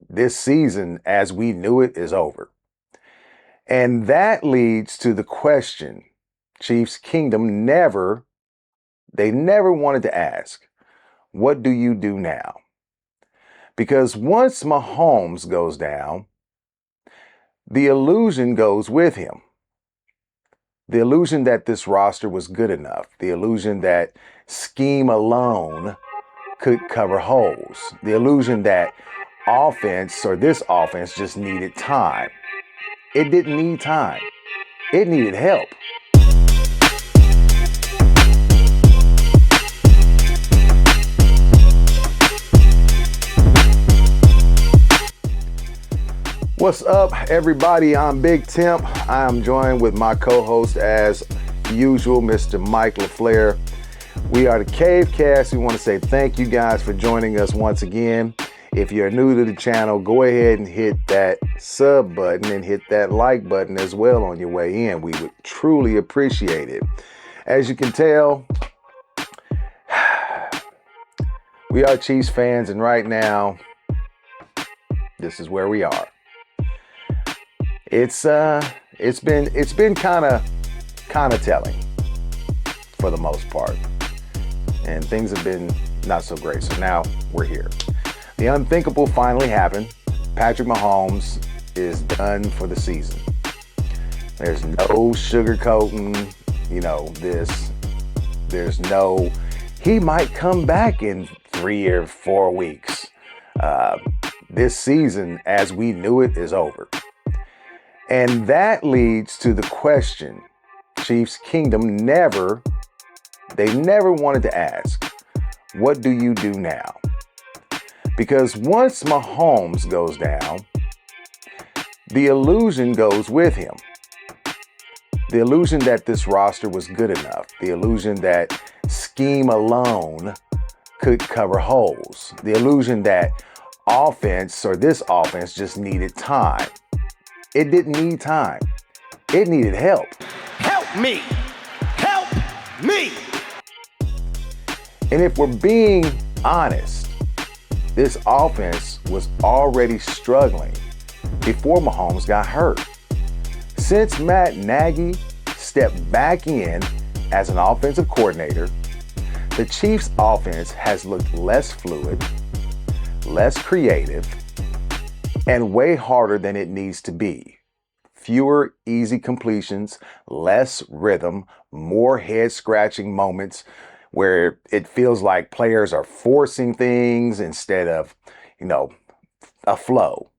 This season, as we knew it, is over. And that leads to the question Chiefs Kingdom never wanted to ask, what do you do now? Because once Mahomes goes down, the illusion goes with him. The illusion that this roster was good enough, the illusion that scheme alone could cover holes, the illusion that this offense just needed time. It didn't need time. It needed help. What's up, everybody? I'm Big Temp. I am joined with my co-host, as usual, Mr. Mike LaFleur. We are the Cave Cast. We want to say thank you guys for joining us once again. If you're new to the channel, go ahead and hit that sub button and hit that like button as well on your way in. We would truly appreciate it. As you can tell, we are Chiefs fans, and right now, this is where we are. It's been kind of telling for the most part, and things have been not so great. So now we're here. The unthinkable finally happened. Patrick Mahomes is done for the season. There's no sugarcoating, this. There's no, he might come back in 3 or 4 weeks. This season, as we knew it, is over. And that leads to the question Chiefs Kingdom never wanted to ask, what do you do now? Because once Mahomes goes down, the illusion goes with him. The illusion that this roster was good enough, the illusion that scheme alone could cover holes, the illusion that this offense just needed time. It didn't need time. It needed help. Help me! Help me! And if we're being honest, this offense was already struggling before Mahomes got hurt. Since Matt Nagy stepped back in as an offensive coordinator, the Chiefs' offense has looked less fluid, less creative, and way harder than it needs to be. Fewer easy completions, less rhythm, more head-scratching moments where it feels like players are forcing things instead of, a flow.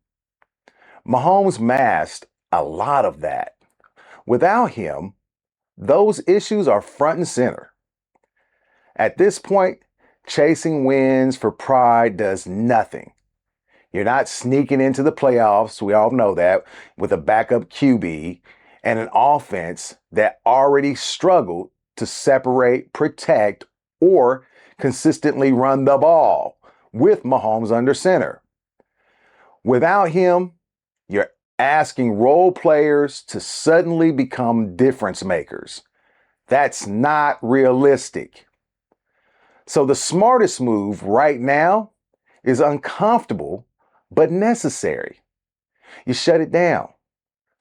Mahomes masked a lot of that. Without him, those issues are front and center. At this point, chasing wins for pride does nothing. You're not sneaking into the playoffs, we all know that, with a backup QB and an offense that already struggled to separate, protect, or consistently run the ball with Mahomes under center. Without him, you're asking role players to suddenly become difference makers. That's not realistic. So the smartest move right now is uncomfortable but necessary. You shut it down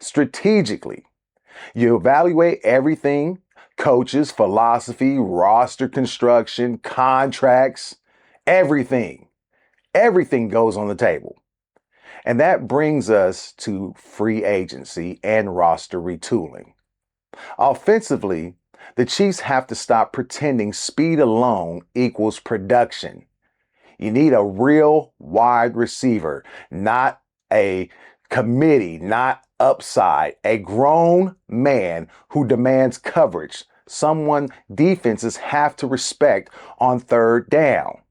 strategically. You evaluate everything: coaches, philosophy, roster construction, contracts, everything. Everything goes on the table. And that brings us to free agency and roster retooling. Offensively, the Chiefs have to stop pretending speed alone equals production. You need a real wide receiver, not a committee, not upside, a grown man who demands coverage, someone defenses have to respect on third down.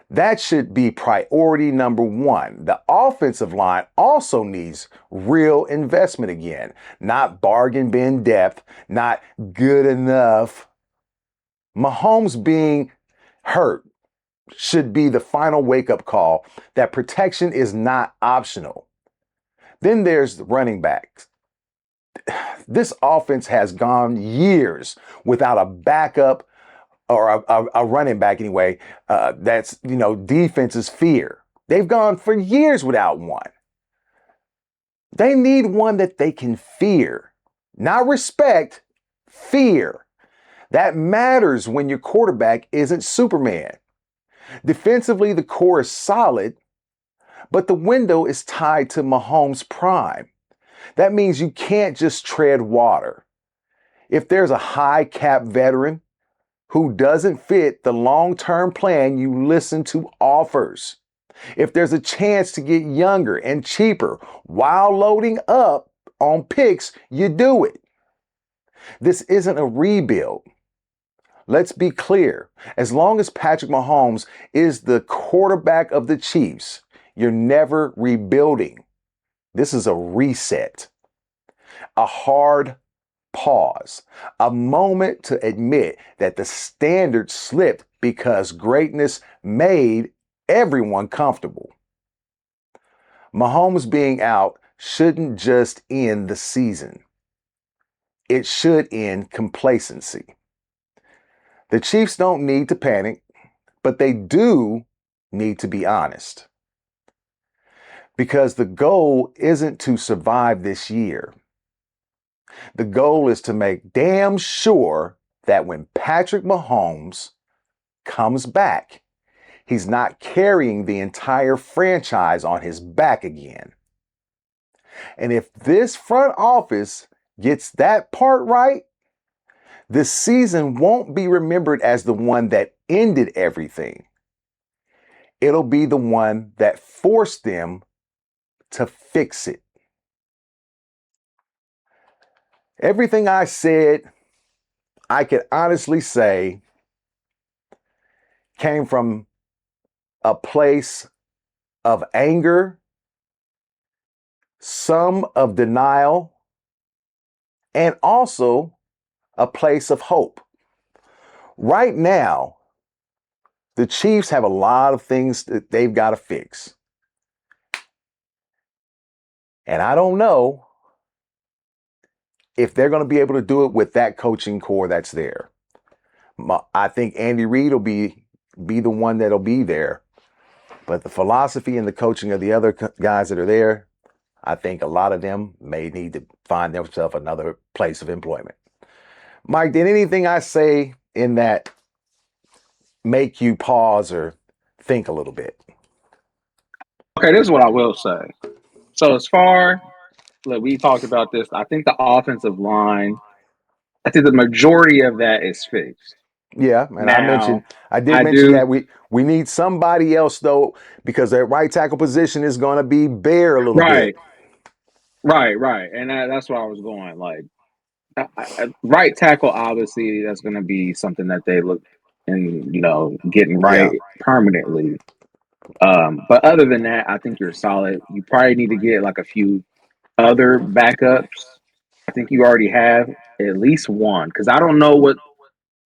That should be priority number one. The offensive line also needs real investment again, not bargain bin depth, not good enough. Mahomes being hurt should be the final wake-up call that protection is not optional. Then there's the running backs. This offense has gone years without a backup or a running back anyway, that's defense's fear. They've gone for years without one. They need one that they can fear, not respect, fear. That matters when your quarterback isn't Superman. Defensively, the core is solid, but the window is tied to Mahomes' prime. That means you can't just tread water. If there's a high cap veteran who doesn't fit the long term plan, you listen to offers. If there's a chance to get younger and cheaper while loading up on picks, you do it. This isn't a rebuild. Let's be clear. As long as Patrick Mahomes is the quarterback of the Chiefs, you're never rebuilding. This is a reset, a hard pause, a moment to admit that the standard slipped because greatness made everyone comfortable. Mahomes being out shouldn't just end the season. It should end complacency. The Chiefs don't need to panic, but they do need to be honest. Because the goal isn't to survive this year. The goal is to make damn sure that when Patrick Mahomes comes back, he's not carrying the entire franchise on his back again. And if this front office gets that part right, this season won't be remembered as the one that ended everything. It'll be the one that forced them to fix it. Everything I said, I can honestly say, came from a place of anger, some of denial, and also a place of hope. Right now, the Chiefs have a lot of things that they've got to fix. And I don't know if they're going to be able to do it with that coaching core that's there. I think Andy Reid will be the one that'll be there. But the philosophy and the coaching of the other guys that are there, I think a lot of them may need to find themselves another place of employment. Mike, did anything I say in that make you pause or think a little bit? Okay, this is what I will say. So as far like we talked about this, I think the offensive line, I think the majority of that is fixed. Yeah, and Now, I did I mention do that we need somebody else though, because that right tackle position is going to be bare a little bit. right, right, and that's where I was going. Like right tackle, obviously, that's going to be something that they look and getting Yeah, right permanently. But other than that, I think you're solid. You probably need to get like a few other backups. I think you already have at least one because I don't know what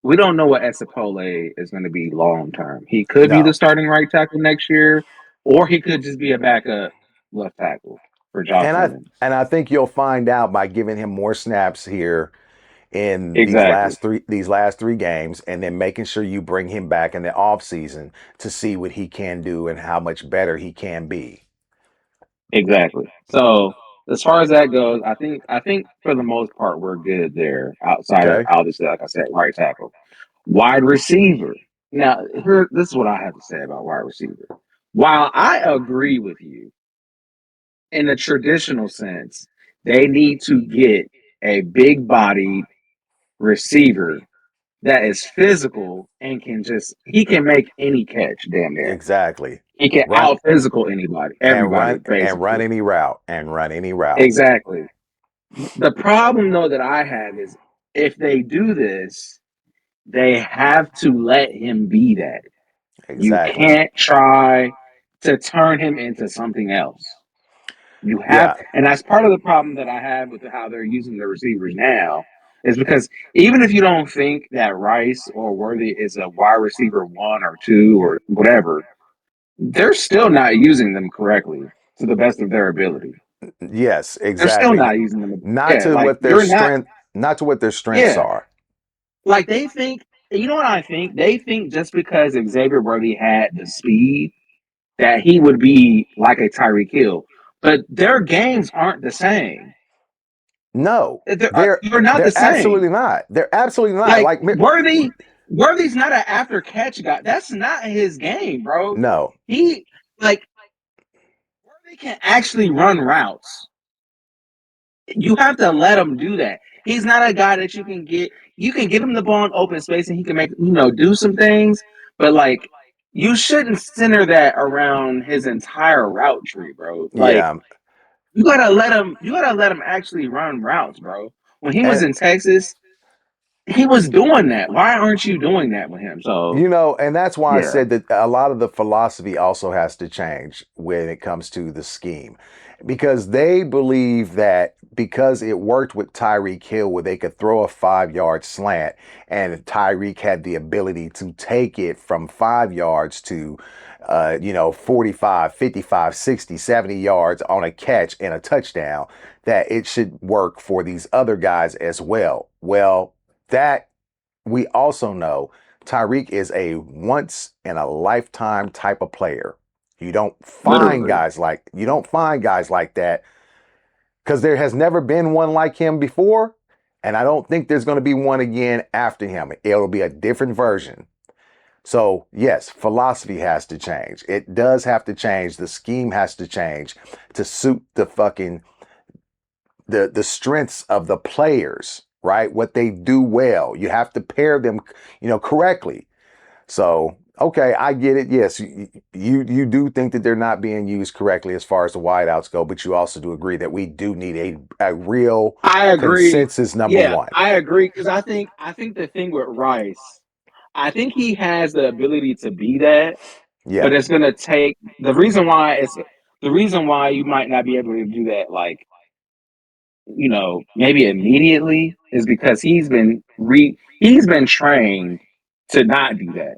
we don't know what Esapole is going to be long term. He could be the no, starting right tackle next year, or he could just be a backup left tackle for Josh and Simmons. I think you'll find out by giving him more snaps here in Exactly, these last three games, and then making sure you bring him back in the off season to see what he can do and how much better he can be. exactly. So as far as that goes, I think for the most part we're good there. Outside of Okay. obviously, like I said, right tackle, wide receiver. Now, here, this is what I have to say about wide receiver. While I agree with you in the traditional sense, they need to get a big bodied receiver that is physical and he can make any catch damn near. Exactly. He can Run out physical everybody and run basically. any route and run any route. Exactly. The problem though that I have is if they do this, they have to let him be that. You Exactly. can't try to turn him into something else. You have, Yeah. and that's part of the problem that I have with how they're using the receivers now, is because even if you don't think that Rice or Worthy is a wide receiver one or two or whatever, they're still not using them correctly to the best of their ability. Yes, They're still exactly. not using them. Not Yeah, to like what their you're not. strength not to what their strengths Yeah, are. like they think. You know what I think? They think just because Xavier Worthy had the speed that he would be like a Tyreek Hill. But their games aren't the same. No, They're not the they're same. absolutely not. They're absolutely not. Like Like Worthy's not an after catch guy. That's not his game, bro. no, He like Worthy can actually run routes. You have to let him do that. He's not a guy that you can get. You can get him the ball in open space and he can make do some things. But like, you shouldn't center that around his entire route tree, bro. Like, yeah, you gotta let him. You gotta let him actually run routes, bro. When he was and in Texas, he was doing that. Why aren't you doing that with him? So and that's why I yeah, said that a lot of the philosophy also has to change when it comes to the scheme. Because they believe that because it worked with Tyreek Hill where they could throw a 5 yard slant and Tyreek had the ability to take it from 5 yards to 45, 55, 60, 70 yards on a catch and a touchdown, that it should work for these other guys as well. Well, that we also know Tyreek is a once in a lifetime type of player. literally. You don't find guys like that because there has never been one like him before, and I don't think there's going to be one again after him. It'll be a different version. So, yes, philosophy has to change. It does have to change. The scheme has to change to suit the fucking the strengths of the players, right? What they do well. You have to pair them, correctly. So, okay, I get it. Yes, you do think that they're not being used correctly as far as the wideouts go, but you also do agree that we do need a real I agree. consensus number Yeah, one. I agree because I think the thing with Rice, I think he has the ability to be that, Yeah, but it's gonna take the reason why you might not be able to do that like maybe immediately is because he's been trained to not do that.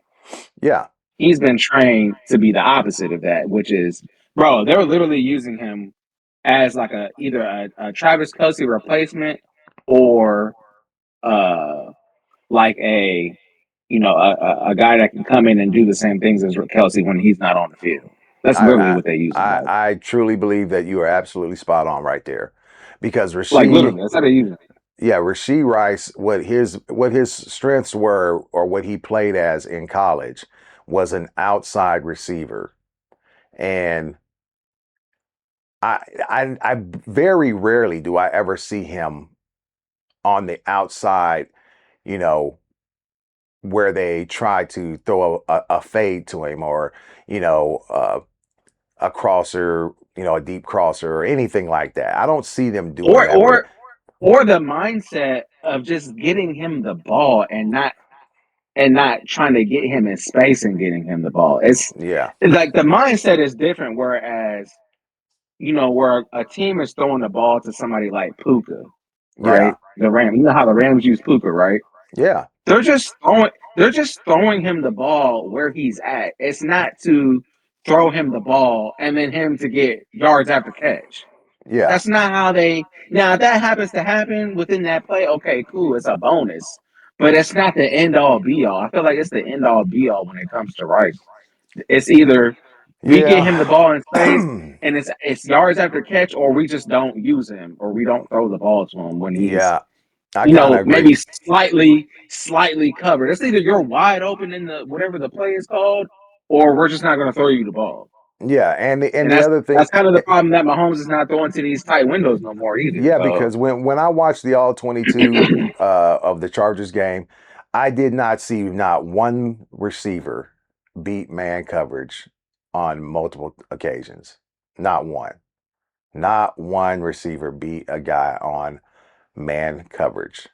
yeah, He's been trained to be the opposite of that, which is, bro, they're literally using him as like either a Travis Kelsey replacement or uh like a guy that can come in and do the same things as Kelsey when he's not on the field. That's I, literally I what they use him I as. I truly believe that you are absolutely spot on right there, because Like literally, that's how they use him. Rasheed Rice, what his strengths were, or what he played as in college, was an outside receiver, and I very rarely do I ever see him on the outside, you know, where they try to throw a fade to him, or you know, a crosser, a deep crosser or anything like that. I don't see them doing Or that with. or or the mindset of just getting him the ball and not trying to get him in space and getting him the ball. Yeah, It's like the mindset is different. Whereas, where a team is throwing the ball to somebody like Puka, yeah, right? The Rams, you know how the Rams use Puka, right? yeah, They're just throwing him the ball where he's at. It's not to throw him the ball and then him to get yards after catch. yeah, That's not how they. Now, if that happens to happen within that play, okay, cool, it's a bonus. But it's not the end all be all. I feel like it's the end all be all when it comes to Rice. It's either we get him the yeah, ball in space and it's yards after catch, or we just don't use him, or we don't throw the ball to him when he's yeah. I kind of agree. maybe slightly covered. It's either you're wide open in the whatever the play is called, or we're just not going to throw you the ball. Yeah, and And the that's other thing, that's kind of the problem that Mahomes is not throwing to these tight windows no more either. yeah, So because when I watched the all 22 of the Chargers game, I did not see not one receiver beat man coverage on multiple occasions. Not one. Not one receiver beat a guy on man coverage.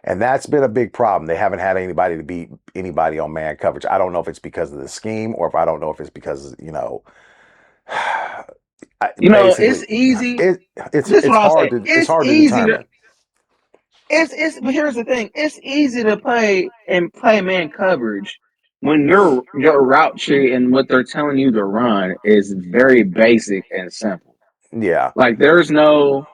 And that's been a big problem. They haven't had anybody to beat anybody on man coverage. I don't know if it's because of the scheme, or if I don't know if it's because, it's basically easy. it it's This is it's what I'll hard say. to it's It's hard to easy to determine. but here's the thing. It's easy to play man coverage when your route tree and what they're telling you to run is very basic and simple. Yeah, Like there's no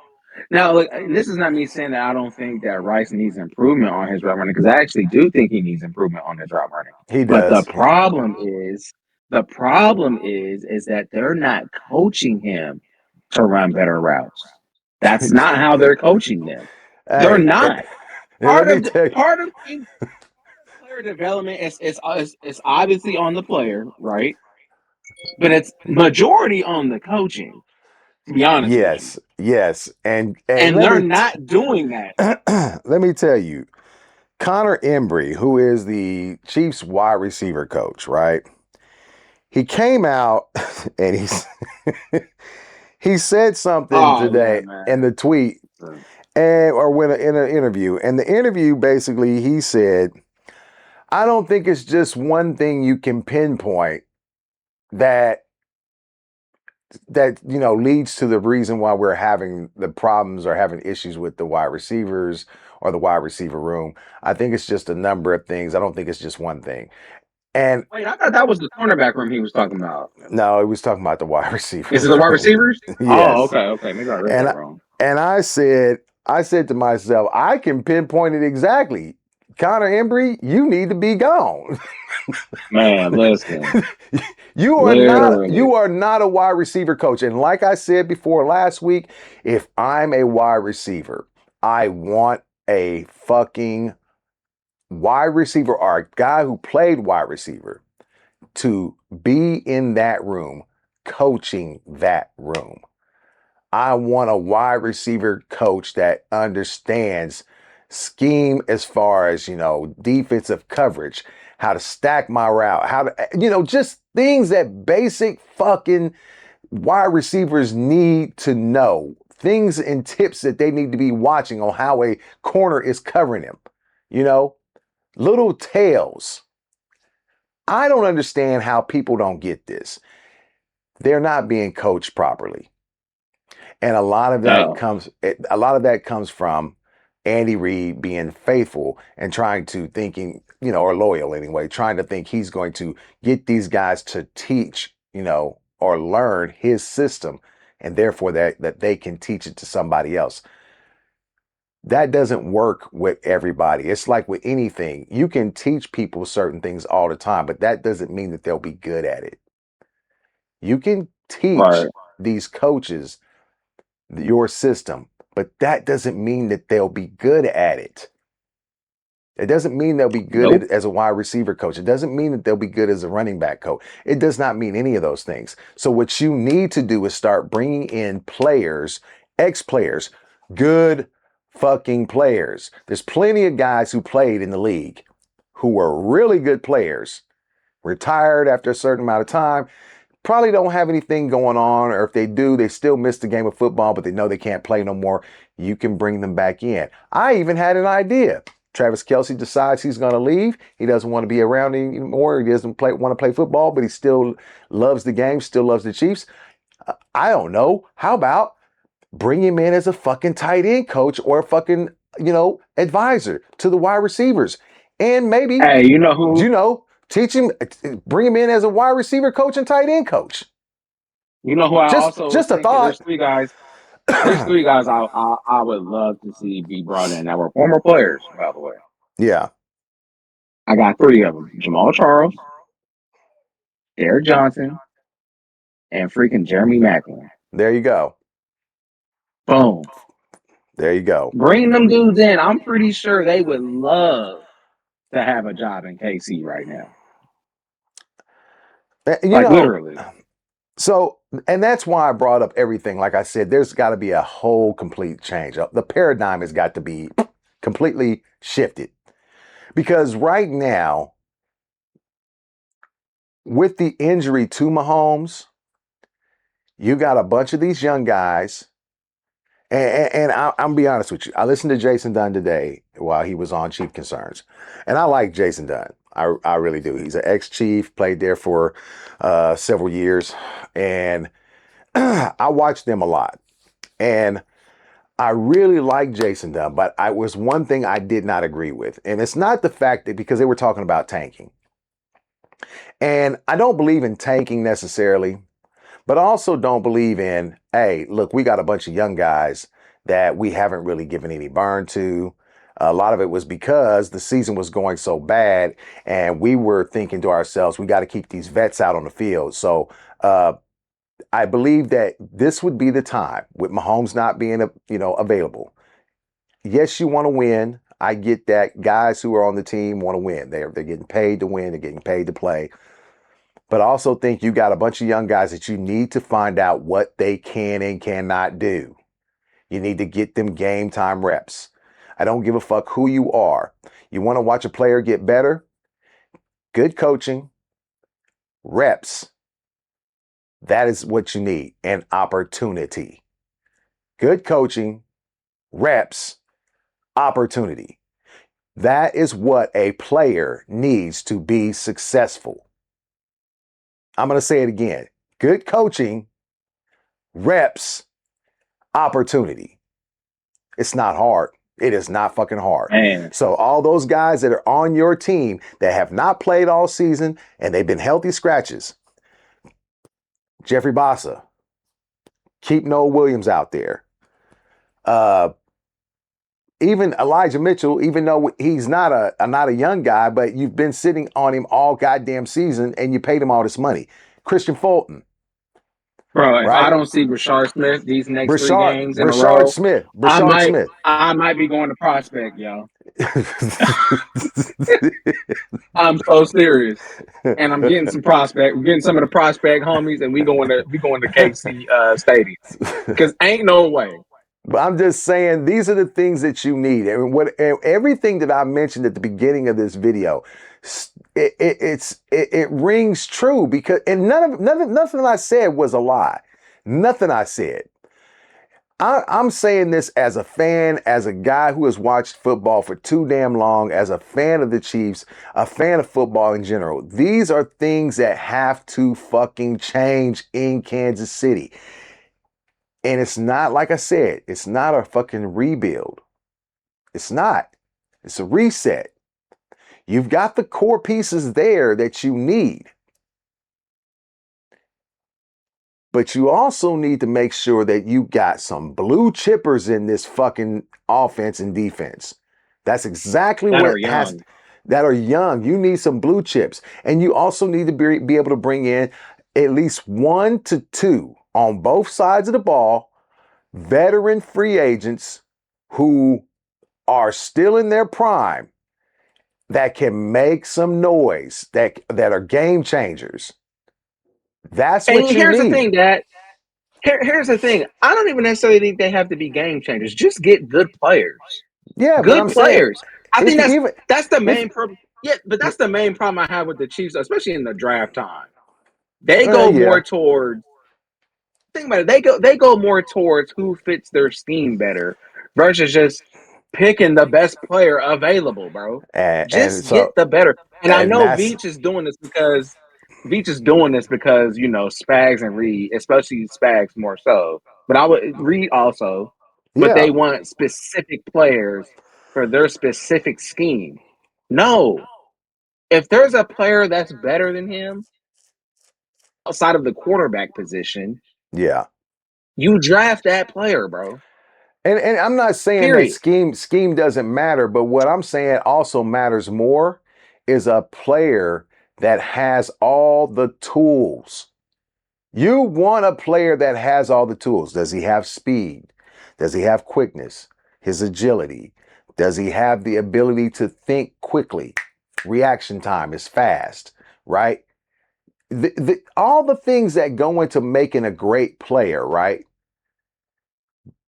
now. Look, this is not me saying that I don't think that Rice needs improvement on his route running because I actually do think he needs improvement on his route running. he But the does. problem is The problem is that they're not coaching him to run better routes. That's not how they're coaching them. They're Hey, not. and let me tell you, Part of player development is obviously on the player, right? But it's majority on the coaching. To be honest with you, yes, and and they're not doing that. let me tell you, Connor Embry, who is the Chiefs wide receiver coach, right? He came out and he said something Oh yeah, today in man. the tweet and or when in an interview. And the interview basically he said, "I don't think it's just one thing you can pinpoint that leads to the reason why we're having the problems or having issues with the wide receivers or the wide receiver room. I think it's just a number of things. I don't think it's just one thing." And Wait, I thought that was the cornerback room he was talking about. no, he was talking about the wide Is it receiver the wide room. receivers? Oh, Yes. okay, okay. Maybe I read And that I, wrong. and I said to myself, I can pinpoint it exactly. Connor Embry, you need to be gone. Man, listen, you are not literally. you are not a wide receiver coach. And like I said before last week, if I'm a wide receiver, I want a fucking wide receiver or a guy who played wide receiver to be in that room, coaching that room. I want a wide receiver coach that understands scheme as far as, defensive coverage, how to stack my route, how to, just things that basic fucking wide receivers need to know. Things and tips that they need to be watching on how a corner is covering him. You know, little tails. I don't understand how people don't get this. They're not being coached properly. And No. a lot of that comes from Andy Reid being faithful and trying to thinking, or loyal anyway, trying to think he's going to get these guys to teach, or learn his system and therefore that they can teach it to somebody else. That doesn't work with everybody. It's like with anything. You can teach people certain things all the time, but that doesn't mean that they'll be good at it. You can teach Right. these coaches your system, but that doesn't mean that they'll be good at it. It doesn't mean they'll be good Nope. as a wide receiver coach. It doesn't mean that they'll be good as a running back coach. It does not mean any of those things. So what you need to do is start bringing in players, ex-players, good fucking players. There's plenty of guys who played in the league who were really good players, retired after a certain amount of time, probably don't have anything going on, or if they do, they still miss the game of football, but they know they can't play no more. You can bring them back in. I even had an idea. Travis Kelce decides he's going to leave. He doesn't want to be around anymore. He doesn't want to play football, but he still loves the game, still loves the Chiefs. I don't know. How about bring him in as a fucking tight end coach or a fucking, advisor to the wide receivers? And maybe, Hey, you know who? teach him, bring him in as a wide receiver coach and tight end coach. You know who I Just also was just a thinking? thought. There's three guys. There's three guys I would love to see be brought in that were former players, by the way. Yeah, I got three of them: Jamal Charles, Derek Johnson, and freaking Jeremy Maclin. there you go. Boom. There you go. Bring them dudes in. I'm pretty sure they would love to have a job in KC right now. You Like know, literally. so and that's why I brought up everything. Like I said, there's got to be a whole complete change. The paradigm has got to be completely shifted because right now, with the injury to Mahomes, you got a bunch of these young guys. And I'm gonna be honest with you. I listened to Jason Dunn today while he was on Chief Concerns, and I like Jason Dunn. I really do. He's an ex-chief, played there for several years, and I watched them a lot. And I really like Jason Dunn, but I was one thing I did not agree with, and it's not the fact that because they were talking about tanking, and I don't believe in tanking necessarily. But I also don't believe in, hey, look, we got a bunch of young guys that we haven't really given any burn to. A lot of it was because the season was going so bad, and we were thinking to ourselves, we got to keep these vets out on the field. So I believe that this would be the time with Mahomes not being, available. Yes, you want to win. I get that. Guys who are on the team want to win. They're getting paid to win. They're getting paid to play. But I also think you got a bunch of young guys that you need to find out what they can and cannot do. You need to get them game time reps. I don't give a fuck who you are. You want to watch a player get better? Good coaching, reps. That is what you need, and opportunity. Good coaching, reps, opportunity. That is what a player needs to be successful. I'm going to say it again. Good coaching, reps, opportunity. It's not hard. It is not fucking hard. Man, So all those guys that are on your team that have not played all season and they've been healthy scratches, Jeffrey Bassa, keep Noah Williams out there. Even Elijah Mitchell, even though he's not a young guy, but you've been sitting on him all goddamn season and you paid him all this money. Christian Fulton, bro, if I right? don't see Rashard Smith these next three Brashard, games in a Brashard row, Smith, I Brashard might Smith. I might be going to prospect, yo. I'm so serious. And I'm getting some prospect. We're getting some of the prospect homies, and we going to KC Stadium. Cause ain't no way. But I'm just saying these are the things that you need. And everything that I mentioned at the beginning of this video, it rings true because and nothing I said was a lie. Nothing I said. I'm saying this as a fan, as a guy who has watched football for too damn long, as a fan of the Chiefs, a fan of football in general. These are things that have to fucking change in Kansas City. And it's not, like I said, it's not a fucking rebuild. It's not. It's a reset. You've got the core pieces there that you need. But you also need to make sure that you got some blue chippers in this fucking offense and defense. That's exactly That are what has young. that are young. You need some blue chips. And you also need to be able to bring in at least 1 to 2 on both sides of the ball, veteran free agents who are still in their prime that can make some noise, that are game changers. That's And what you here's the need. thing, that here's the thing. I don't even necessarily think they have to be game changers. Just get good players. Yeah, but Good I'm saying players. I if think you that's even that's the if main problem. Yeah, but that's the main problem I have with the Chiefs, especially in the draft time. They go yeah, more towards, think about it. They go more towards who fits their scheme better versus just picking the best player available, bro. and Just get so the better. And I and know that's Veach is doing this because Spags and Reed, especially Spags more so. But I would Reed also, but yeah, they want specific players for their specific scheme. No, if there's a player that's better than him outside of the quarterback position, yeah. you draft that player, bro. And I'm not saying that Period. scheme doesn't matter, but what I'm saying also matters more is a player that has all the tools. You want a player that has all the tools. Does he have speed? Does he have quickness? His agility? Does he have the ability to think quickly? Reaction time is fast, right? All the things that go into making a great player, right?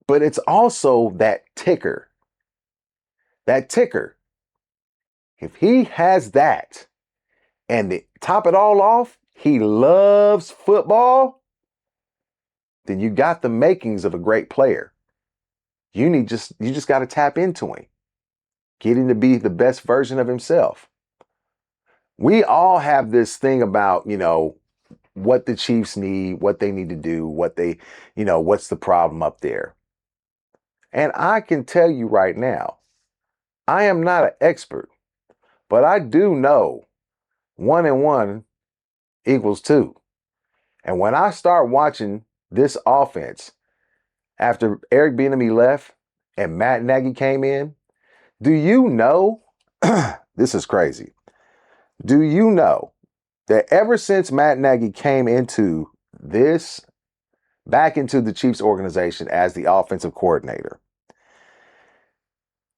But it's also that ticker. That ticker. If he has that, and to top it all off, he loves football, then you got the makings of a great player. You just got to tap into him. Get him to be the best version of himself. We all have this thing about, what the Chiefs need, what they need to do, what's the problem up there. And I can tell you right now, I am not an expert, but I do know 1 and 1 equals 2. And when I start watching this offense after Eric Bieniemy left and Matt Nagy came in, Do you know? This is crazy. Do you know that ever since Matt Nagy came back into the Chiefs organization as the offensive coordinator,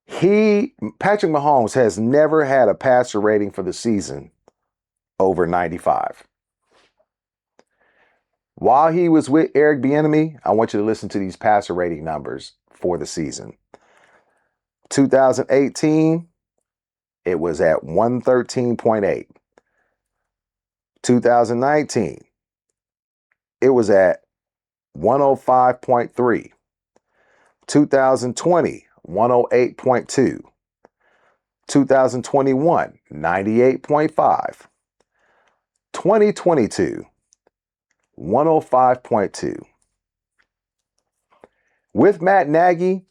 Patrick Mahomes has never had a passer rating for the season over 95. While he was with Eric Bieniemy, I want you to listen to these passer rating numbers for the season. 2018, it was at 113.8. 2019, it was at 105.3. 2020, 108.2. 2021, 98.5. 2022, 105.2. With Matt Nagy,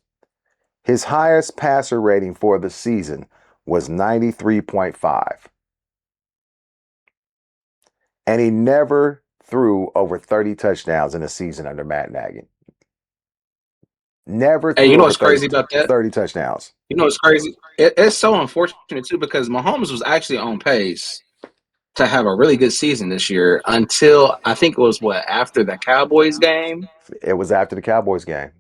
his highest passer rating for the season was 93.5. And he never threw over 30 touchdowns in a season under Matt Nagy. Never Hey, you threw know over what's crazy about that? 30 touchdowns. You know what's crazy? It's so unfortunate too because Mahomes was actually on pace to have a really good season this year until I think it was after the Cowboys game. It was after the Cowboys game.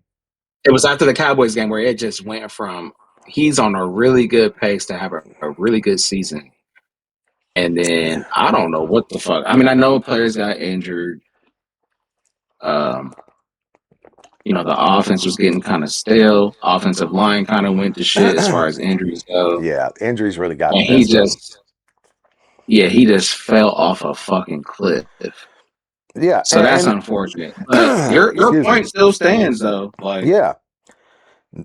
It was after the Cowboys game where it just went from he's on a really good pace to have a really good season. And then I don't know what the fuck. I mean, I know players got injured. Um, the offense was getting kind of stale. Offensive line kind of went to shit as far as injuries go. Yeah, injuries really got the And he best of him. just, yeah, he just fell off a fucking cliff. Yeah, So that's unfortunate. But and your excuse me. point still stands though. Like, Yeah,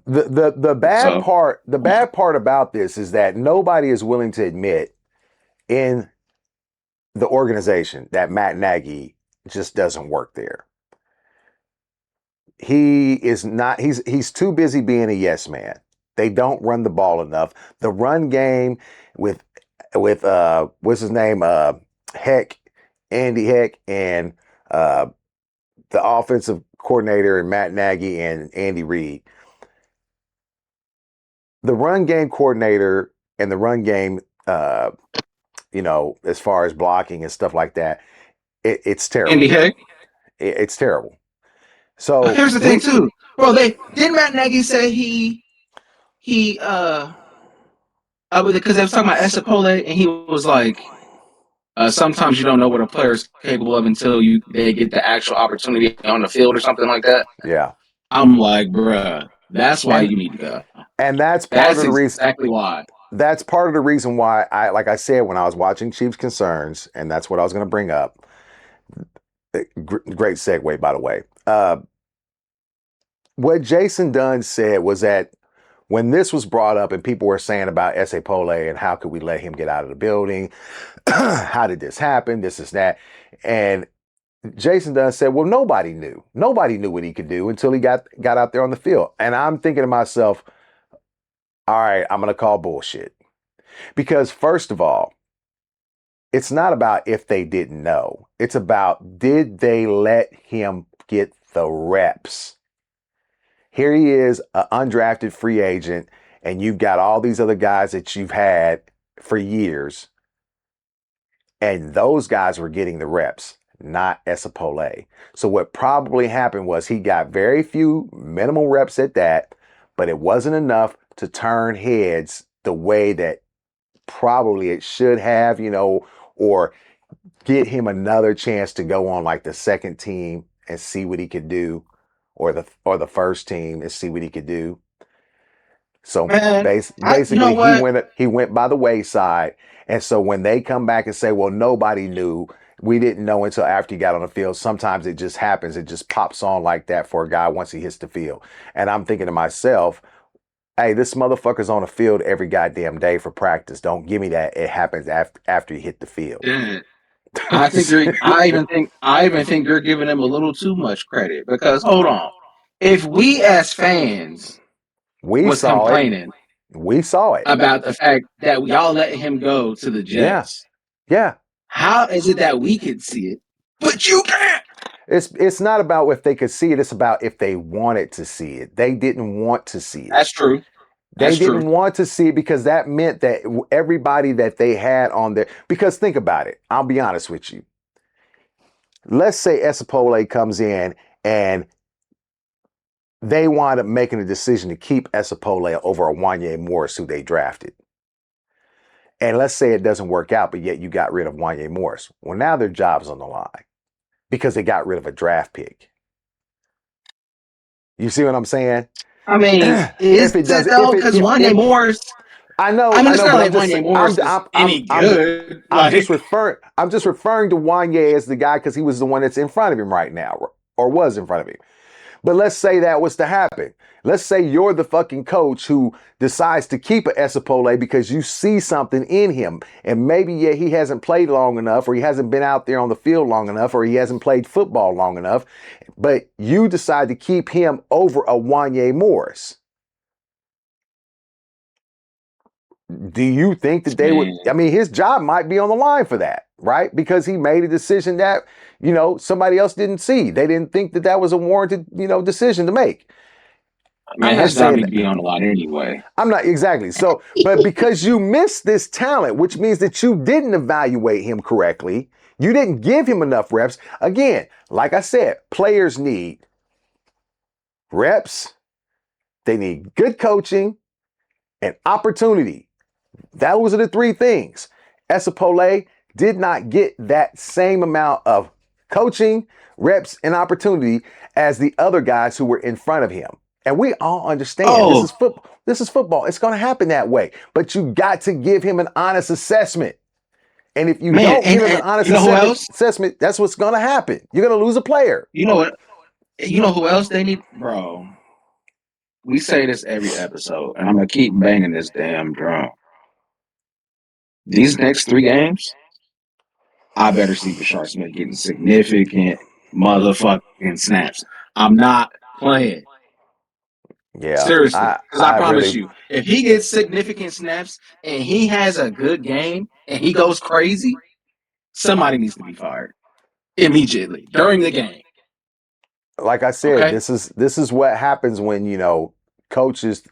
the so bad part about this is that nobody is willing to admit in the organization that Matt Nagy just doesn't work there. He is not. He's too busy being a yes man. They don't run the ball enough. The run game with what's his name Heck, Andy Heck, and the offensive coordinator and Matt Nagy and Andy Reid. The run game coordinator and the run game, as far as blocking and stuff like that, it's Andy terrible. Heck. It's terrible. So Here's the thing too, bro. They didn't Matt Nagy say he because they was talking about Esapole and he was like, sometimes you don't know what a player's capable of until they get the actual opportunity on the field or something like that. Yeah, I'm like, bruh, that's why and you need to go. and that's part That's of the reason. exactly why. That's part of the reason why like I said, when I was watching Chiefs Concerns, and that's what I was going to bring up. Great segue, by the way. What Jason Dunn said was that when this was brought up and people were saying about Esapole and how could we let him get out of the building, how did this happen? This is that, and Jason Dunn said, "Well, nobody knew. Nobody knew what he could do until he got out there on the field." And I'm thinking to myself, "All right, I'm going to call bullshit." Because first of all, it's not about if they didn't know. It's about did they let him get the reps? Here he is, an undrafted free agent, and you've got all these other guys that you've had for years, and those guys were getting the reps, not Esapole. So what probably happened was he got very few minimal reps at that, but it wasn't enough to turn heads the way that probably it should have, or get him another chance to go on like the second team and see what he could do, or the first team and see what he could do. So Man, you know basically, what? he went by the wayside, and so when they come back and say, "Well, nobody knew, we didn't know until after he got on the field," sometimes it just happens. It just pops on like that for a guy once he hits the field. And I'm thinking to myself, "Hey, this motherfucker's on the field every goddamn day for practice. Don't give me that. It happens after you hit the field." Yeah, I think you're. I even think you're giving them a little too much credit because hold on, if we as fans We was saw it. complaining We saw it. about the fact that y'all let him go to the Yeah. Jets, Yeah. how is it that we could see it, but you can't? It's not about if they could see it, it's about if they wanted to see it. They didn't want to see it. That's true. They That's didn't true. want to see it because that meant that everybody that they had on there, because think about it. I'll be honest with you. Let's say Esapole comes in and they wind up making a decision to keep Esapole over a Wanye Morris who they drafted. And let's say it doesn't work out, but yet you got rid of Wanye Morris. Well, now their job's on the line because they got rid of a draft pick. You see what I'm saying? I mean, If is it it does, though? Because Wanye if Morris. I mean, I it's know, not but like Wanye Morris is any good. Like, I'm just referring to Wanye as the guy because he was the one that's in front of him right now, or was in front of him. But let's say that was to happen. Let's say you're the fucking coach who decides to keep a Esapole because you see something in him. And maybe yeah, he hasn't played long enough, or he hasn't been out there on the field long enough, or he hasn't played football long enough. But you decide to keep him over a Wanye Morris. Do you think that they would? man, I mean, his job might be on the line for that, right? Because he made a decision that, somebody else didn't see. They didn't think that that was a warranted, decision to make. I'm man, not his job saying need to that. be on the line anyway. I'm not exactly. So, but because you missed this talent, which means that you didn't evaluate him correctly, you didn't give him enough reps. Again, like I said, players need reps, they need good coaching and opportunity. Those are the three things. Esapole did not get that same amount of coaching, reps, and opportunity as the other guys who were in front of him. And we all understand this Oh is football. This is football. It's going to happen that way. But you got to give him an honest assessment. And if you man, don't give him an and honest you know who else? assessment, that's what's going to happen. You're going to lose a player. You know what? You know who else they need, bro? We say this every episode, and I'm gonna keep banging this damn drum. These next 3 games, I better see Bashar Smith getting significant motherfucking snaps. I'm not playing. Yeah, Seriously. Because I I promise really, you, if he gets significant snaps and he has a good game and he goes crazy, somebody needs to be fired immediately during the game. like I said, Okay? this is what happens when coaches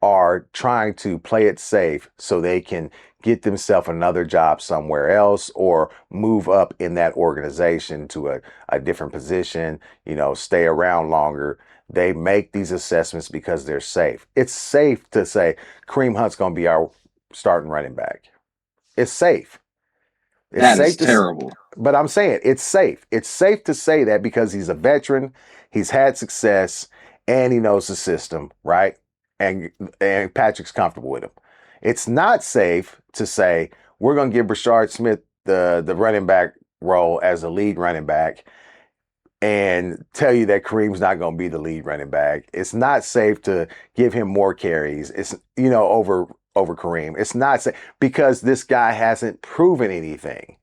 are trying to play it safe so they can get themselves another job somewhere else or move up in that organization to a different position, stay around longer. They make these assessments because they're safe. It's safe to say Kareem Hunt's going to be our starting running back. It's safe. It's That is safe to, terrible. but I'm saying it's safe. It's safe to say that because he's a veteran, he's had success, and he knows the system, right? And and Patrick's comfortable with him. It's not safe to say we're going to give Brashard Smith the running back role as the lead running back and tell you that Kareem's not going to be the lead running back. It's not safe to give him more carries. It's over Kareem. It's not safe because this guy hasn't proven anything.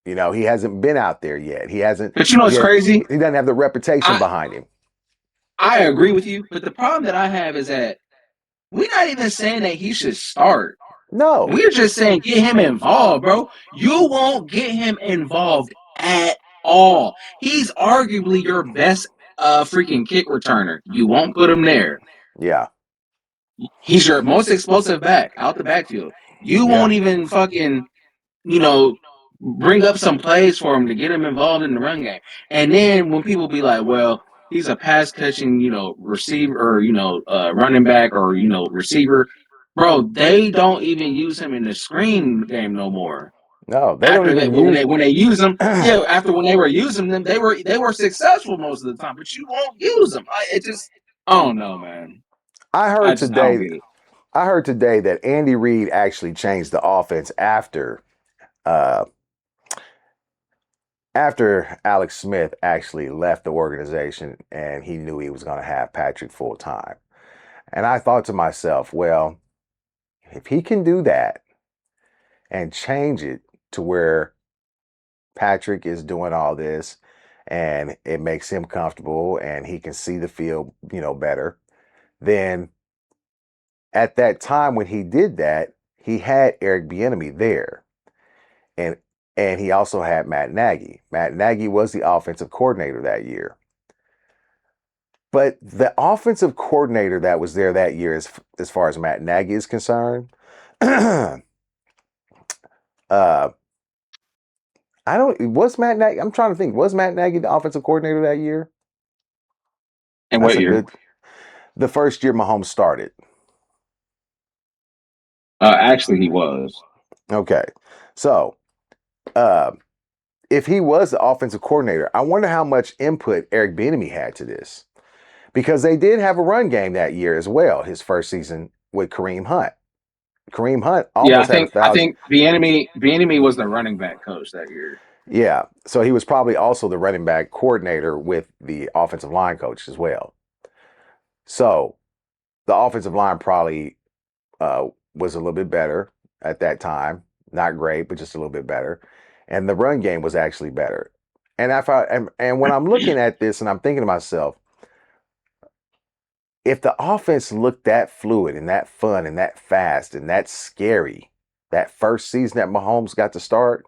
He hasn't been out there yet. He hasn't But you know what's yet. crazy? He doesn't have the reputation I behind him. I agree with you, but the problem that I have is that we're not even saying that he should start. No. We're just saying get him involved, bro. You won't get him involved at all. He's arguably your best freaking kick returner. You won't put him there. Yeah. He's your most explosive back out the backfield. You Yeah. won't even fucking, you know, bring up some plays for him to get him involved in the run game. And then when people be like, well, he's a pass catching, receiver or, running back or, receiver, bro, they don't even use him in the screen game no more. No, they don't After they even when use. they use them, yeah. After when they were using them, they were successful most of the time. But you won't use them. It just, I don't know, man. I heard I don't today. get it. I heard today that Andy Reid actually changed the offense uh, after Alex Smith actually left the organization and he knew he was going to have Patrick full time. And I thought to myself, well, if he can do that and change it to where Patrick is doing all this and it makes him comfortable and he can see the field, better, then at that time when he did that, he had Eric Bieniemy there. And and he also had Matt Nagy. Matt Nagy was the offensive coordinator that year. But the offensive coordinator that was there that year, as far as Matt Nagy is concerned, uh, I don't. Was Matt Nagy? I'm trying to think. Was Matt Nagy the offensive coordinator that year? In That's what a year? good. The first year Mahomes started. Actually, he was. Okay, so uh, if he was the offensive coordinator, I wonder how much input Eric Bieniemy had to this, because they did have a run game that year as well. His first season with Kareem Hunt. Kareem Hunt Yeah, I almost had a think I thousand. think the enemy was the running back coach that year. Yeah, so he was probably also the running back coordinator with the offensive line coach as well. So the offensive line probably uh, was a little bit better at that time. Not great, but just a little bit better. And the run game was actually better. And when I'm looking at this and I'm thinking to myself, if the offense looked that fluid and that fun and that fast and that scary, that first season that Mahomes got to start,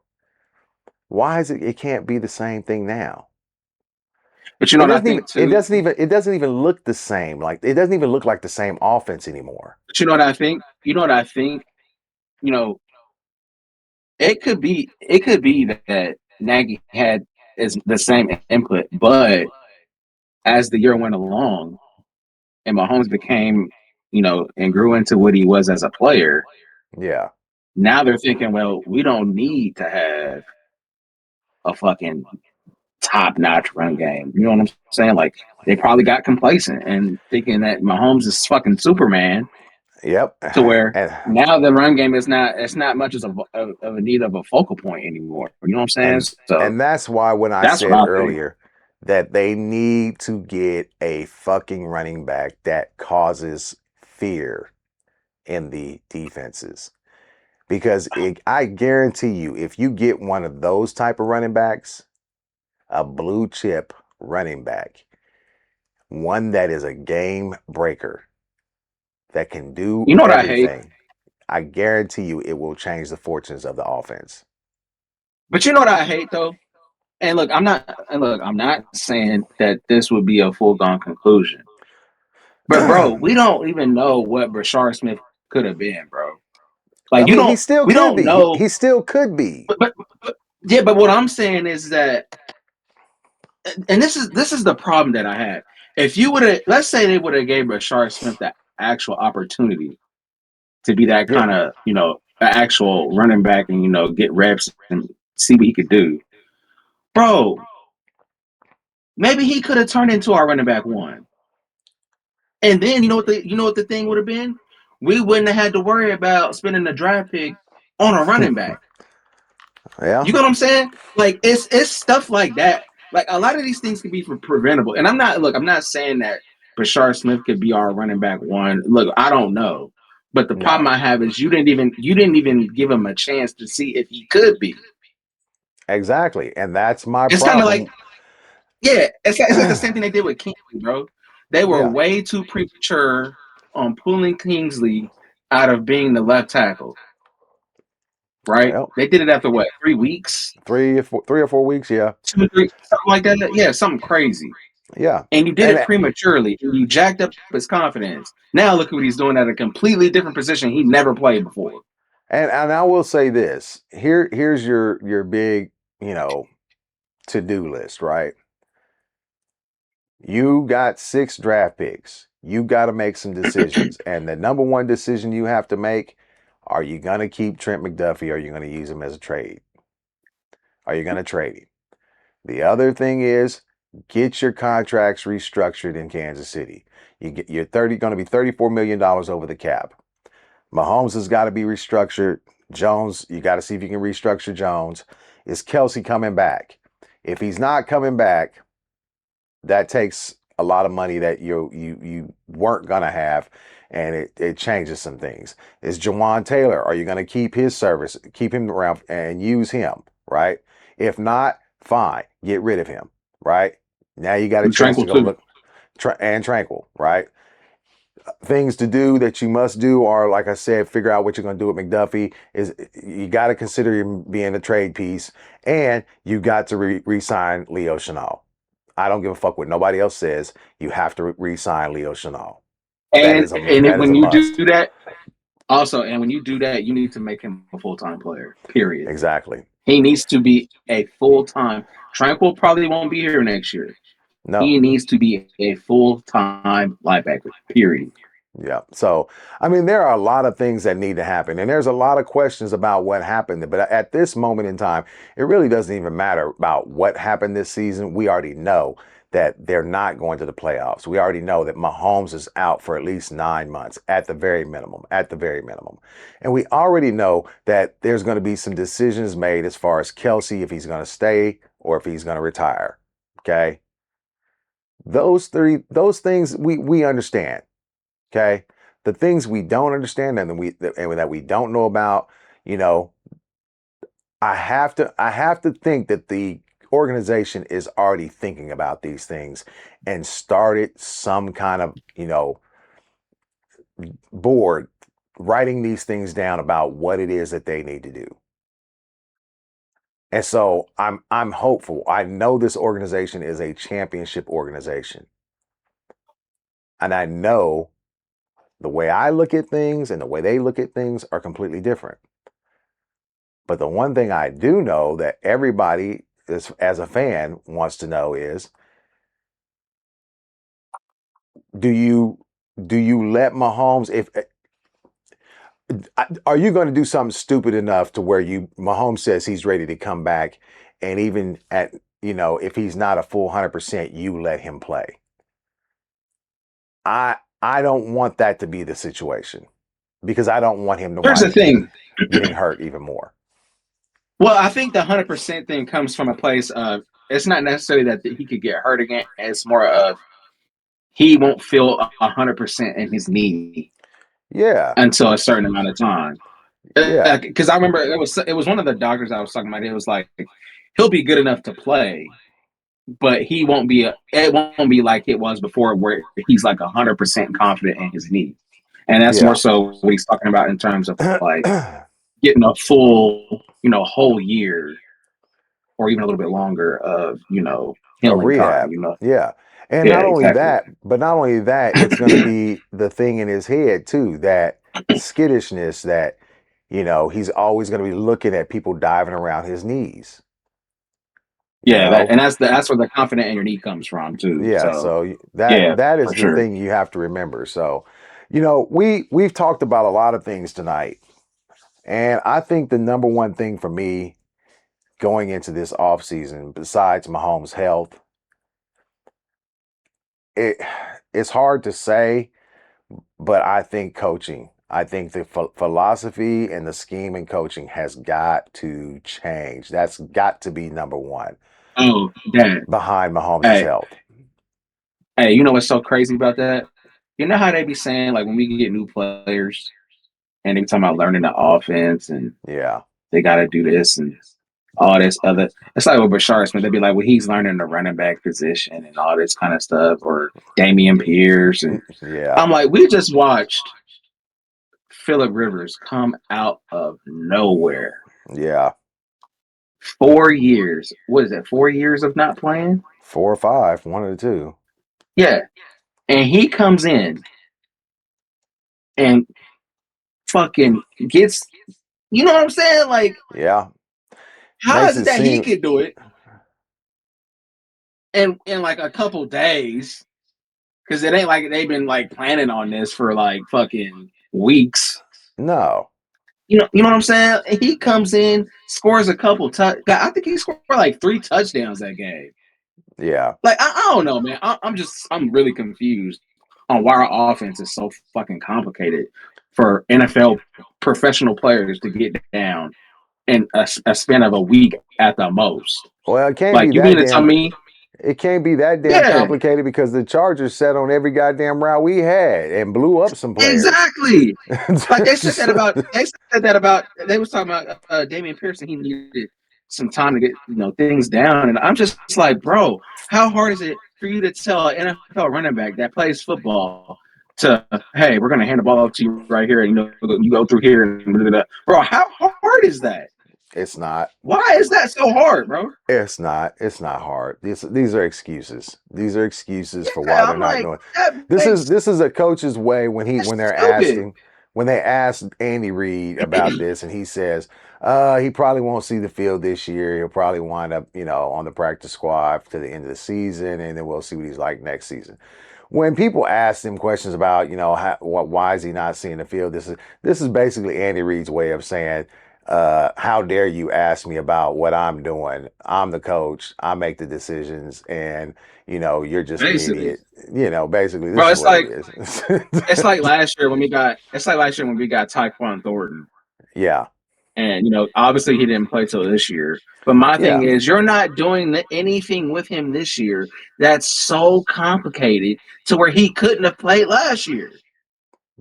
why is it can't be the same thing now? But you know It what I doesn't even think it too. doesn't even it doesn't even look the same. Like it doesn't even look like the same offense anymore. But you know what I think. You know what I think. You know, it could be that Nagy had is the same input, but as the year went along and Mahomes became, and grew into what he was as a player, Yeah. now they're thinking, well, we don't need to have a fucking top notch run game. You know what I'm saying? Like they probably got complacent and thinking that Mahomes is fucking Superman Yep. to where And now the run game is not it's not much as of a need of a focal point anymore. You know what I'm saying? and So and that's why when I that's what said I think. earlier that they need to get a fucking running back that causes fear in the defenses. Because I guarantee you, if you get one of those type of running backs, a blue chip running back, one that is a game breaker, that can do You know what I hate? everything, I guarantee you it will change the fortunes of the offense. But you know what I hate though? And look, I'm not saying that this would be a foregone conclusion. But bro, I we don't even know what Brashard Smith could have been, bro. Like you mean, he don't still we could don't be. know. He still could be. But yeah, but what I'm saying is that, and this is the problem that I have. If you would have, let's say they would have gave Rashard Smith the actual opportunity to be that Yeah. kind of, actual running back and get reps and see what he could do, bro. Maybe he could have turned into our running back one, and then you know what the thing would have been. We wouldn't have had to worry about spending the draft pick on a running back. You Yeah. know what I'm saying? Like it's stuff like that. Like a lot of these things can be preventable. And I'm not saying that Bashard Smith could be our running back one. Look, I don't know. But the problem No. I have is you didn't even give him a chance to see if he could be. Exactly. And that's my It's kind of like, problem. yeah, it's like the same thing they did with Kingsley, bro. They were Yeah. way too premature on pulling Kingsley out of being the left tackle, right? Well, They did it after what, 3 weeks? 3 or 4 weeks. Yeah. 2 or 3, something like that. Yeah, something crazy. Yeah. And you did And it prematurely, and you jacked up his confidence. Now look what he's doing at a completely different position he never played before. and I will say this. Here's your big, you know, to-do list, right? You got 6 draft picks. You got to make some decisions. And the number one decision you have to make, are you going to keep Trent McDuffie or are you going to use him as a trade? Are you going to trade him? The other thing is get your contracts restructured in Kansas City. You're going to be $34 million over the cap. Mahomes has got to be restructured. Jones, you got to see if you can restructure Jones. Is Kelsey coming back? If he's not coming back, that takes a lot of money that you weren't gonna have, and it changes some things. Is Jawan Taylor? Are you gonna keep his service, keep him around, and use him? Right. If not, fine, get rid of him. Right. Now you got a And chance to Tranquil go too. look. And Tranquil. Right. Things to do that you must do are, like I said, figure out what you're going to do with McDuffie. Is you got to consider him being a trade piece, and you got to re-sign Leo Chenal. I don't give a fuck what nobody else says. You have to re-sign Leo Chenal. And That is when a you do must. that, also, and when you do that, you need to make him a full-time player. Period. Exactly. He needs to be a full-time. Tranquil probably won't be here next year. No. He needs to be a full-time linebacker. Period. Yeah. So, I mean, there are a lot of things that need to happen, and there's a lot of questions about what happened. But at this moment in time, it really doesn't even matter about what happened this season. We already know that they're not going to the playoffs. We already know that Mahomes is out for at least 9 months at the very minimum, at the very minimum. And we already know that there's going to be some decisions made as far as Kelsey, if he's going to stay or if he's going to retire. Okay. Those things we understand. Okay. The things we don't understand and that we don't know about, you know, I have to think that the organization is already thinking about these things and started some kind of, board writing these things down about what it is that they need to do. And so I'm hopeful. I know this organization is a championship organization. And I know the way I look at things and the way they look at things are completely different. But the one thing I do know that everybody is, as a fan, wants to know is, do you let Mahomes, if are you going to do something stupid enough to where Mahomes says he's ready to come back, and even at, if he's not a full 100%, you let him play? I don't want that to be the situation, because I don't want him to Here's wind the up thing. getting hurt even more. Well, I think the 100% thing comes from a place of it's not necessarily that he could get hurt again. It's more of he won't feel 100% in his knee Yeah, until a certain amount of time. yeah, Because I remember it was one of the doctors I was talking about. It was like he'll be good enough to play, but he won't be. It won't be like it was before, where he's like 100% confident in his knee. And that's more yeah. so what he's talking about in terms of like getting a full, whole year or even a little bit longer of, Of healing time, rehab. Yeah. And Yeah, not only exactly. that, but not only that, it's going to be the thing in his head too, that skittishness that, he's always going to be looking at people diving around his knees, you Yeah, know? that's where the confident in your knee comes from too. Yeah, So so that yeah, that for is the sure. thing you have to remember. So, we've talked about a lot of things tonight. And I think the number one thing for me going into this offseason, besides Mahomes' health, it it's hard to say, but I think coaching. I think the philosophy and the scheme in coaching has got to change. That's got to be number one Oh, Dad. behind Mahomes' Hey, health. hey, you know what's so crazy about that? You know how they be saying like when we get new players and they be talking about learning the offense and Yeah. they got to do this and all this other. It's like with Bashar Smith, they'd be like, well, he's learning the running back position and all this kind of stuff, or Damian Pierce, and Yeah. I'm like, we just watched Phillip Rivers come out of nowhere. Yeah. 4 years. What is that? 4 years of not playing? 4 or 5, one of the two. Yeah. And he comes in and fucking gets, you know what I'm saying? Like, Yeah. how Makes is it it that he seem could do it in like a couple days? Because it ain't like they've been like planning on this for like fucking weeks. no. You know what I'm saying? And he comes in, scores a couple I think he scored like 3 touchdowns that game. Yeah. Like I don't know, man. I'm really confused on why our offense is so fucking complicated for NFL professional players to get down in a span of a week at the most. Well, it can't be Like you mean that to tell damn me? it can't be that damn Yeah, complicated, because the Chargers sat on every goddamn route we had and blew up some players. exactly. Like they was talking about Damian Pearson. He needed some time to get things down, and I'm just like, bro, how hard is it for you to tell an NFL running back that plays football to, hey, we're gonna hand the ball off to you right here, and you go through here and blah, blah, blah. Bro, how hard is that? It's not. Why is that so hard, bro? It's not. It's not hard. These are excuses. These are excuses for why Yeah, they're I'm not like, doing. that This is makes this is a coach's way that's when they're asked stupid. him when they asked Andy Reid about this, and he says he probably won't see the field this year. He'll probably wind up on the practice squad to the end of the season, and then we'll see what he's like next season. When people ask him questions about why is he not seeing the field, this is basically Andy Reid's way of saying, how dare you ask me about what I'm doing? I'm the coach. I make the decisions, and you're just an Basically, idiot. Basically, this bro, is what it is. it's like last year when we got Tyquan Thornton, Yeah, and obviously he didn't play till this year. But my thing yeah, is, you're not doing anything with him this year that's so complicated to where he couldn't have played last year.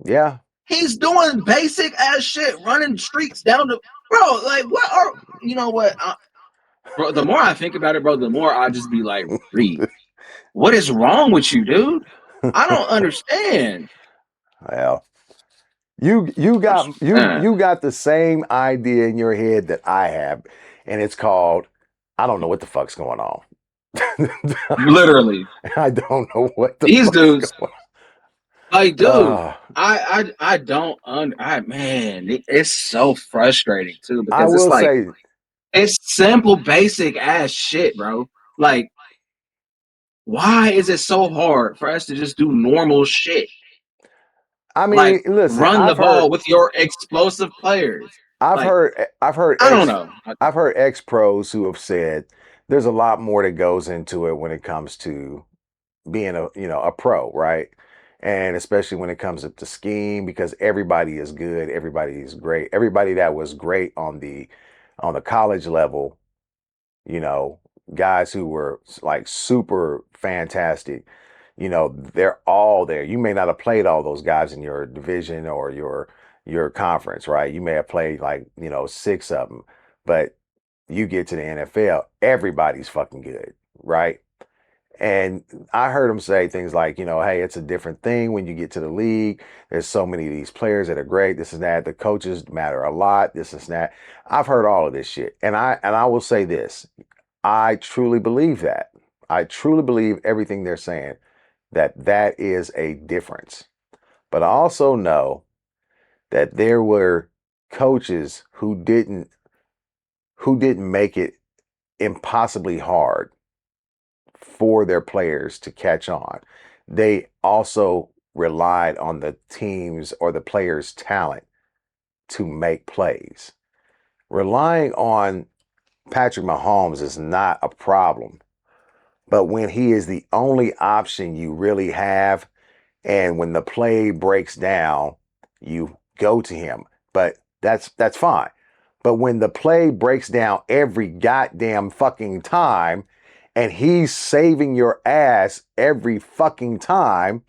yeah. He's doing basic ass shit, running streaks down the bro. Like, what are you know what? Bro, the more I think about it, bro, the more I just be like, Reed, what is wrong with you, dude? I don't understand. Well, you got you got the same idea in your head that I have, and it's called I don't know what the fuck's going on. Literally, I don't know what the these fuck's dudes, going like, dude, on. I don't man, it's so frustrating too I because it's will like say, it's simple, basic ass shit, bro. Like, why is it so hard for us to just do normal shit? I Like, mean, listen, run the ball with your explosive players. Like, I've heard I don't know. I've heard ex pros who have said there's a lot more that goes into it when it comes to being a pro, right? And especially when it comes up to scheme, because everybody is good, everybody is great, everybody that was great on the college level, you know, guys who were like super fantastic, they're all there. You may not have played all those guys in your division or your conference, right? You may have played like, six of them, but you get to the NFL, everybody's fucking good, right? And I heard him say things like, hey, it's a different thing when you get to the league. There's so many of these players that are great. This and that. The coaches matter a lot. This and that. I've heard all of this shit. And I will say this. I truly believe that. I truly believe everything they're saying, that is a difference. But I also know that there were coaches who didn't make it impossibly hard for their players to catch on. They also relied on the teams or the players' talent to make plays. Relying on Patrick Mahomes is not a problem, but when he is the only option you really have, and when the play breaks down, you go to him. But that's fine. But when the play breaks down every goddamn fucking time and he's saving your ass every fucking time,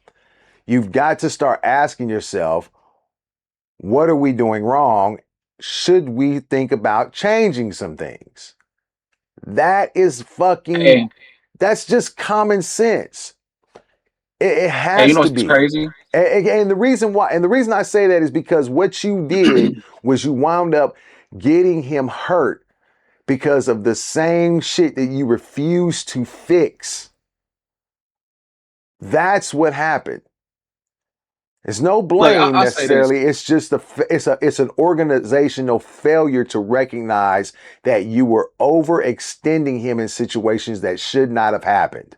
you've got to start asking yourself, what are we doing wrong? Should we think about changing some things? That is Hey, that's just common sense. It hey, you has know to what's be. crazy? And the reason I say that is because what you did was you wound up getting him hurt because of the same shit that you refused to fix. That's what happened. It's no Look, blame I'll say this. necessarily. It's just it's an organizational failure to recognize that you were overextending him in situations that should not have happened.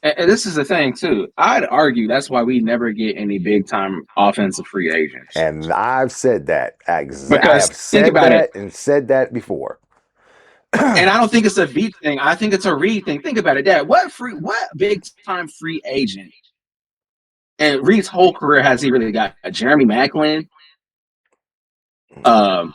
And this is the thing too. I'd argue that's why we never get any big time offensive free agents. And I've said that. I Because have think said about it. that and said that before. And I don't think it's a V thing. I think it's a Reed thing. Think about it, Dad. What big time free agent and Reed's whole career has he really got? Jeremy Maclin. Um,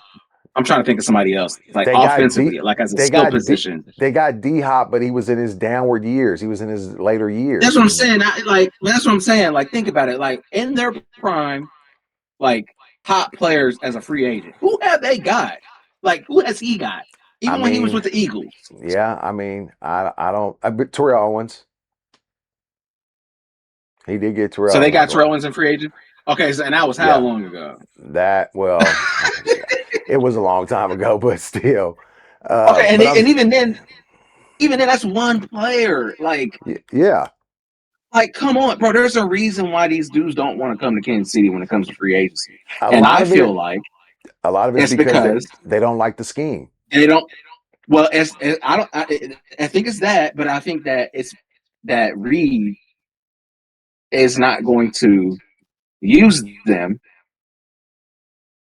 I'm trying to think of somebody else, like They got D. offensively, like as a They skill got D. position. They got D Hop, but he was in his downward years. He was in his later That's years. what I'm saying. That's what I'm saying. Like, think about it. Like in their prime, like top players as a free agent. Who have they got? Like, who has he got? I Even when he was mean, with the Eagles. yeah. I mean, I don't. But Terrell Owens, he did get So Terrell they Owens, got right? Terrell Owens in free agent. Okay, so and that was how Yeah. long ago? That well, it was a long time ago, but still. Okay, But I'm and even then, that's one player. yeah. Come on, bro. There's a reason why these dudes don't want to come to Kansas City when it comes to free agency, A and lot I of feel it like a lot of it's it's because because they don't like the scheme. they don't. Well, I don't. I think it's that, but I think that it's that Reed is not going to use them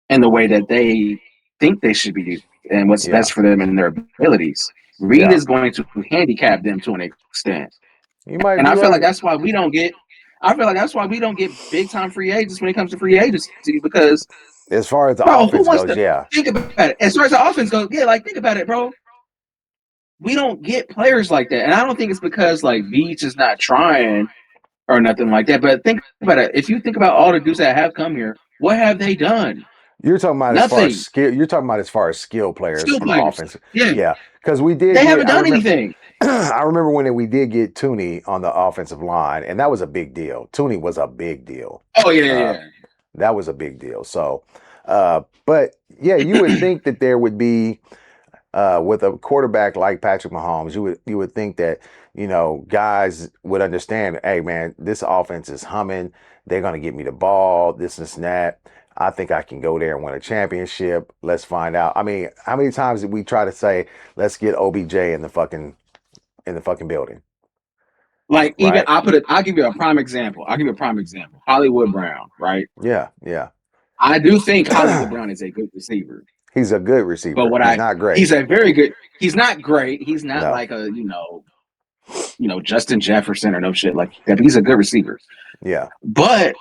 in the way that they think they should be used and what's Yeah. best for them and their abilities. Reed Yeah. is going to handicap them to an extent. You might And be I feel like right. that's why we don't get I feel like that's why we don't get big time free agents when it comes to free agency because As far as the bro, who offense wants goes, to yeah. think about it? As far as the offense goes, yeah, like think about it, bro. We don't get players like that. And I don't think it's because like Beach is not trying or nothing like that. But think about it. If you think about all the dudes that have come here, what have they done? You're talking about as far as Nothing. skill. You're talking about as far as skill players Skill on the players. offense. Yeah. Yeah, because we did They get. haven't I done remember. anything. I remember when we did get Tooney on the offensive line, and that was a big deal. Tooney was a big deal. Oh yeah, Uh, yeah. that was a big deal. So, but yeah, you would think that there would be with a quarterback like Patrick Mahomes, you would think that guys would understand. Hey, man, this offense is humming. They're gonna get me the ball. This and that. I think I can go there and win a championship. Let's find out. I mean, how many times did we try to say, let's get OBJ in the fucking building, Like even right? I'll give you a prime example. I'll give you a prime example. Hollywood Brown, right? Yeah, yeah. I do think Hollywood Brown is a good receiver. He's a good But receiver. He's not great. he's a very good he's not great. He's not No. like a, Justin Jefferson or no shit like that. But he's a good receiver. Yeah. But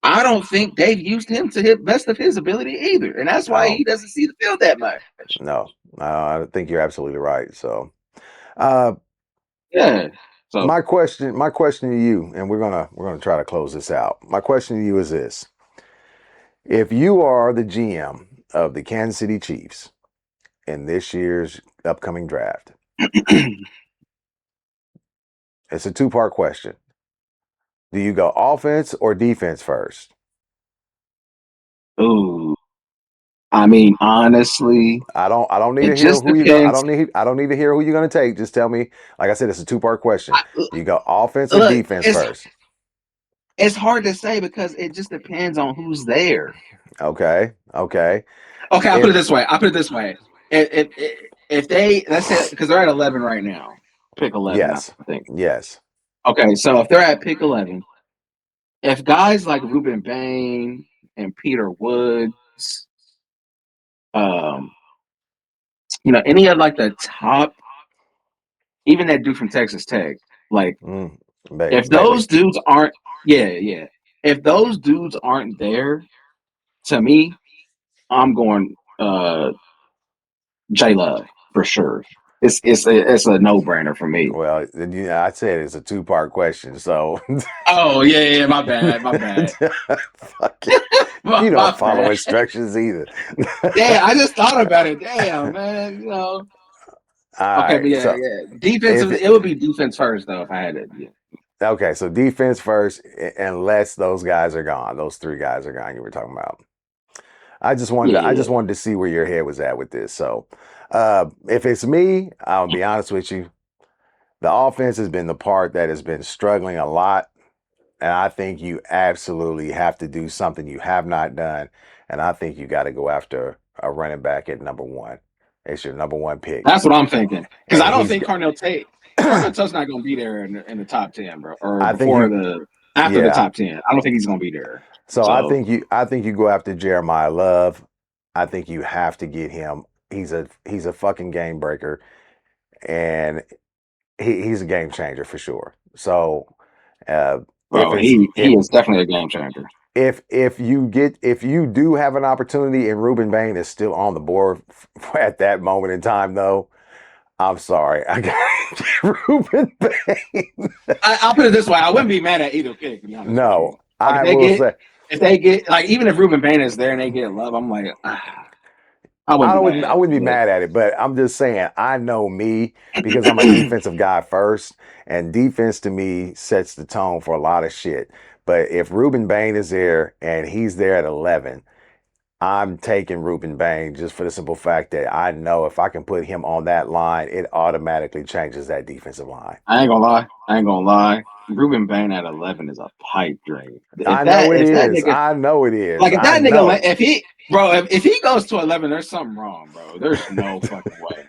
I don't think they've used him to his best of his ability either. And that's why Oh he doesn't see the field that much. no. I think you're absolutely right. So, uh, Yeah. So my question to you, and we're gonna try to close this out. My question to you is this: if you are the GM of the Kansas City Chiefs in this year's upcoming draft, it's a two-part question. Do you go offense or defense first? ooh. I mean, honestly, I don't need it to hear just who you go. I depends. don't need to hear who you're gonna take. Just tell me. Like I said, it's a two-part question. I, Do you go offense or look, defense first? it's hard to say because it just depends on who's there. Okay. Okay. Okay, I'll put it If this way. I'll put it this way. If they let's say because they're at 11 right now, pick 11, I yes. think. Yes. Okay, so if they're at pick 11, if guys like Ruben Bain and Peter Woods, um, any of like the top, even that dude from Texas Tech, like Mm, if Bailey. those dudes aren't, yeah, yeah, if those dudes aren't there, to me, I'm going J Love for sure. It's a no brainer for me. Well, I said it's a two-part question, so Oh yeah, yeah, my bad, my bad, fuck it. You don't my follow bad. instructions either. Damn, I just thought about it. Damn, man, All Okay, but right. yeah, So yeah. Defensive, if it would be defense first though if I had it. Yeah. okay, so defense first, unless those guys are gone. Those three guys are gone. You were talking about. I Yeah. just wanted to see where your head was at with this. So, if it's me, I'll be honest with you. The offense has been the part that has been struggling a lot. And I think you absolutely have to do something you have not done. And I think you got to go after a running back at number one. It's your number one pick. That's what I'm thinking. Because I And don't he's, think Carnell Tate's not going to be there in the top 10, bro, or I think before after the yeah. top 10. I don't think he's going to be there. So So, I think you go after Jeremiah Love. I think you have to get him. He's a fucking game breaker, and he's a game changer for sure. So, uh, if bro, it's he is definitely a game changer. if you do have an opportunity and Ruben Bain is still on the board at that moment in time, though, I'm sorry, I got Ruben Bain. I'll put it this way: I wouldn't be mad at either pick, to be honest with you. No, Like I will say if they get like even if Ruben Bain is there and they get Love, I'm like, I wouldn't be I mad. wouldn't be But mad at it, but I'm just saying I know me because I'm a defensive guy first, and defense to me sets the tone for a lot of shit. But if Ruben Bain is there and he's there at 11, I'm taking Ruben Bain just for the simple fact that I know if I can put him on that line, it automatically changes that defensive line. I ain't gonna lie. I ain't gonna lie. Ruben Bain at 11 is a pipe dream. I know it If that is. nigga I know it is. like if I that nigga know. if he bro if he goes to 11, there's something wrong, bro. There's no fucking way.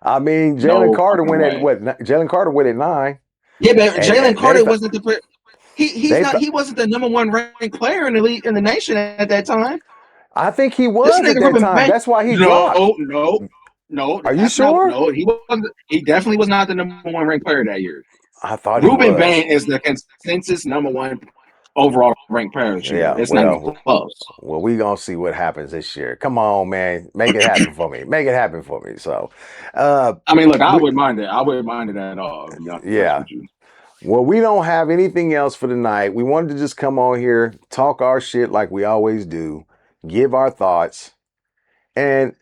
I mean, Jalen No Carter fucking went at way. what? Jalen Carter went at 9, Yeah, but and Jalen they Carter thought wasn't the he's they not thought. he wasn't the number one ranked player in the league in the nation at that time. I think he This was at nigga that Ruben time. Bank. That's why he dropped. No, Are you that's not sure? no, he wasn't he definitely was not the number one ranked player that year. I thought he Ruben was. Bain is the consensus number one overall ranked player this year. Yeah. It's not even close. Well, we gonna see what happens this year. Come on, man, make it happen for me. Make it happen for me. So, uh, I mean, look, I we, would mind it. I wouldn't mind it at all, to be honest yeah. with you. Well, we don't have anything else for tonight. We wanted to just come on here, talk our shit like we always do, give our thoughts, and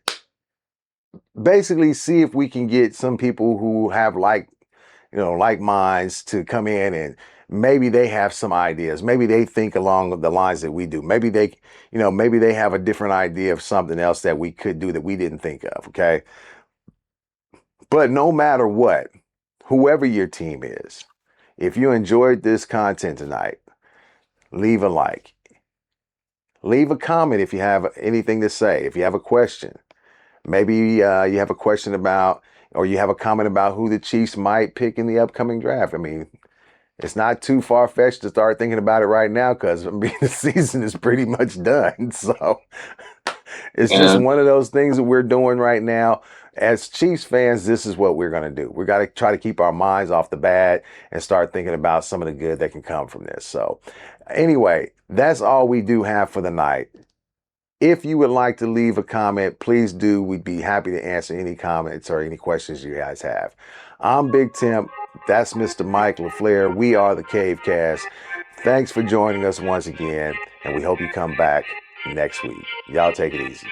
basically see if we can get some people who have like minds to come in, and maybe they have some ideas. Maybe they think along the lines that we do. Maybe they have a different idea of something else that we could do that we didn't think of. Okay. But no matter what, whoever your team is, if you enjoyed this content tonight, leave a like, leave a comment if you have anything to say, if you have a question. Maybe you have a question about, or you have a comment about who the Chiefs might pick in the upcoming draft. I mean, it's not too far fetched to start thinking about it right now because I mean, the season is pretty much done. So it's just Yeah. one of those things that we're doing right now. As Chiefs fans, this is what we're going to do. We got to try to keep our minds off the bad and start thinking about some of the good that can come from this. So, anyway, that's all we do have for the night. If you would like to leave a comment, please do. We'd be happy to answer any comments or any questions you guys have. I'm Big Tim. That's Mr. Mike LaFleur. We are the Cavecast. Thanks for joining us once again, and we hope you come back next week. Y'all take it easy.